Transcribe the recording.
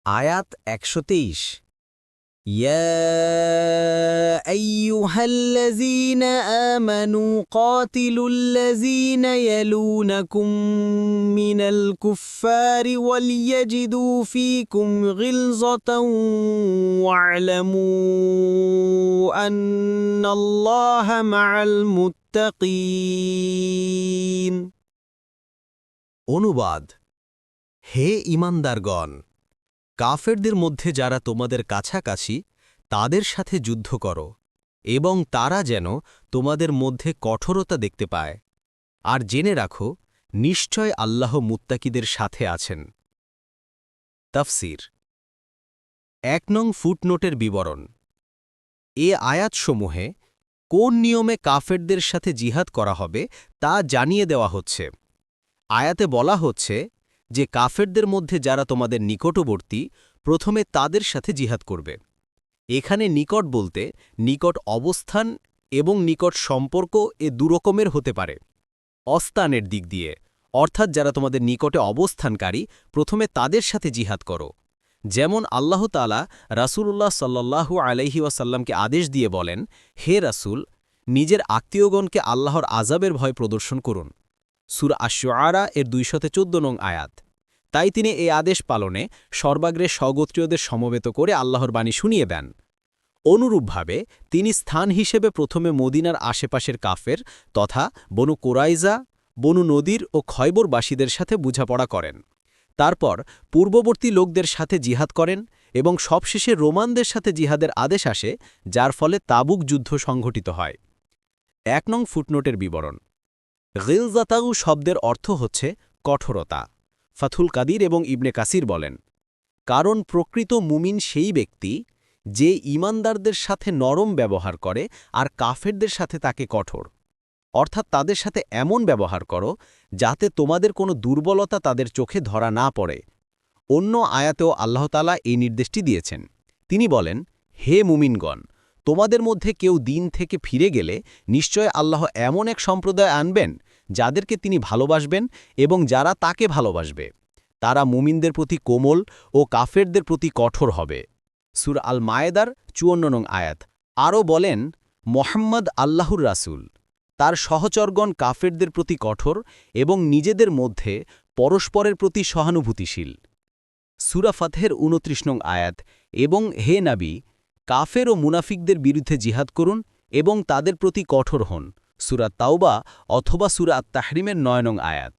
আয়াত ১২৩ ইয়া আইয়ুহাল্লাযীনা আমানু কাতিলুল্লাযীনা ইয়ালুনাকুম মিনাল কুফফারি ওয়ালিয়াজিদু ফীকুম গিলযাতান ওয়া'লামু আন্নাল্লাহা মা'আল মুত্তাকীন। অনুবাদ: হে ঈমানদারগণ, কাফেরদের মধ্যে যারা তোমাদের কাছাকাছি তাদের সাথে যুদ্ধ করো এবং তারা যেন তোমাদের মধ্যে কঠোরতা দেখতে পায়, আর জেনে রাখো নিশ্চয় আল্লাহ মুত্তাকিদের সাথে আছেন। তাফসীর। ১ নং ফুটনোটের বিবরণ। এ আয়াতসমূহে কোন নিয়মে কাফেরদের সাথে জিহাদ করা হবে তা জানিয়ে দেওয়া হচ্ছে। আয়াতে বলা হচ্ছে যে কাফেরদের মধ্যে যারা তোমাদের নিকটবর্তী প্রথমে তাদের সাথে জিহাদ করবে। এখানে নিকট বলতে নিকট অবস্থান এবং নিকট সম্পর্ক এ দুরকমের হতে পারে। অস্থানের দিক দিয়ে অর্থাৎ যারা তোমাদের নিকটে অবস্থানকারী প্রথমে তাদের সাথে জিহাদ করো, যেমন আল্লাহ তাআলা রাসূলুল্লাহ সাল্লাল্লাহু আলাইহি ওয়াসাল্লামকে আদেশ দিয়ে বলেন, হে রাসূল, নিজের আত্মীয়গণকে আল্লাহর আযাবের ভয় প্রদর্শন করুন। সূরা আশ-শুআরা এর ২১৪ নং আয়াত। তাই তিনি এই আদেশ পালনে সর্বাগ্রে স্বগোত্রীয়দের সমবেত করে আল্লাহর বাণী শুনিয়ে দেন। অনুরূপভাবে তিনি স্থান হিসেবে প্রথমে মদিনার আশেপাশের কাফের তথা বনু কুরাইজা, বনু নদীর ও খয়বরবাসীদের সাথে বোঝাপড়া করেন। তারপর পূর্ববর্তী লোকদের সাথে জিহাদ করেন এবং সবশেষে রোমানদের সাথে জিহাদের আদেশ আসে, যার ফলে তাবুক যুদ্ধ সংঘটিত হয়। ১ নং ফুটনোটের বিবরণ। গিলযাতাউ শব্দের অর্থ হচ্ছে কঠোরতা। ফাথুল কাদির এবং ইবনে কাসির বলেন, কারণ প্রকৃত মুমিন সেই ব্যক্তি যে ঈমানদারদের সাথে নরম ব্যবহার করে আর কাফেরদের সাথে তাকে কঠোর, অর্থাৎ তাদের সাথে এমন ব্যবহার করো যাতে তোমাদের কোনো দুর্বলতা তাদের চোখে ধরা না পড়ে। অন্য আয়াতেও আল্লাহ তাআলা এই নির্দেশটি দিয়েছেন। তিনি বলেন, হে মুমিনগণ, তোমাদের মধ্যে কেউ দিন থেকে ফিরে গেলে নিশ্চয় আল্লাহ এমন এক সম্প্রদায় আনবেন যাদেরকে তিনি ভালোবাসবেন এবং যারা তাকে ভালোবাসবে। তারা মুমিনদের প্রতি কোমল ও কাফেরদের প্রতি কঠোর হবে। সূরা আল মায়েদার ৫৪ নং আয়াত। আরও বলেন, মোহাম্মদ আল্লাহর রাসূল, তার সহচরগণ কাফেরদের প্রতি কঠোর এবং নিজেদের মধ্যে পরস্পরের প্রতি সহানুভূতিশীল। সূরা ফাতহের ২৯ নং আয়াত। এবং হে নবী, কাফের ও মুনাফিকদের বিরুদ্ধে জিহাদ করুন এবং তাদের প্রতি কঠোর হন। সূরা তাওবা অথবা সূরা আত-তাহরিমের ৯ নং আয়াত।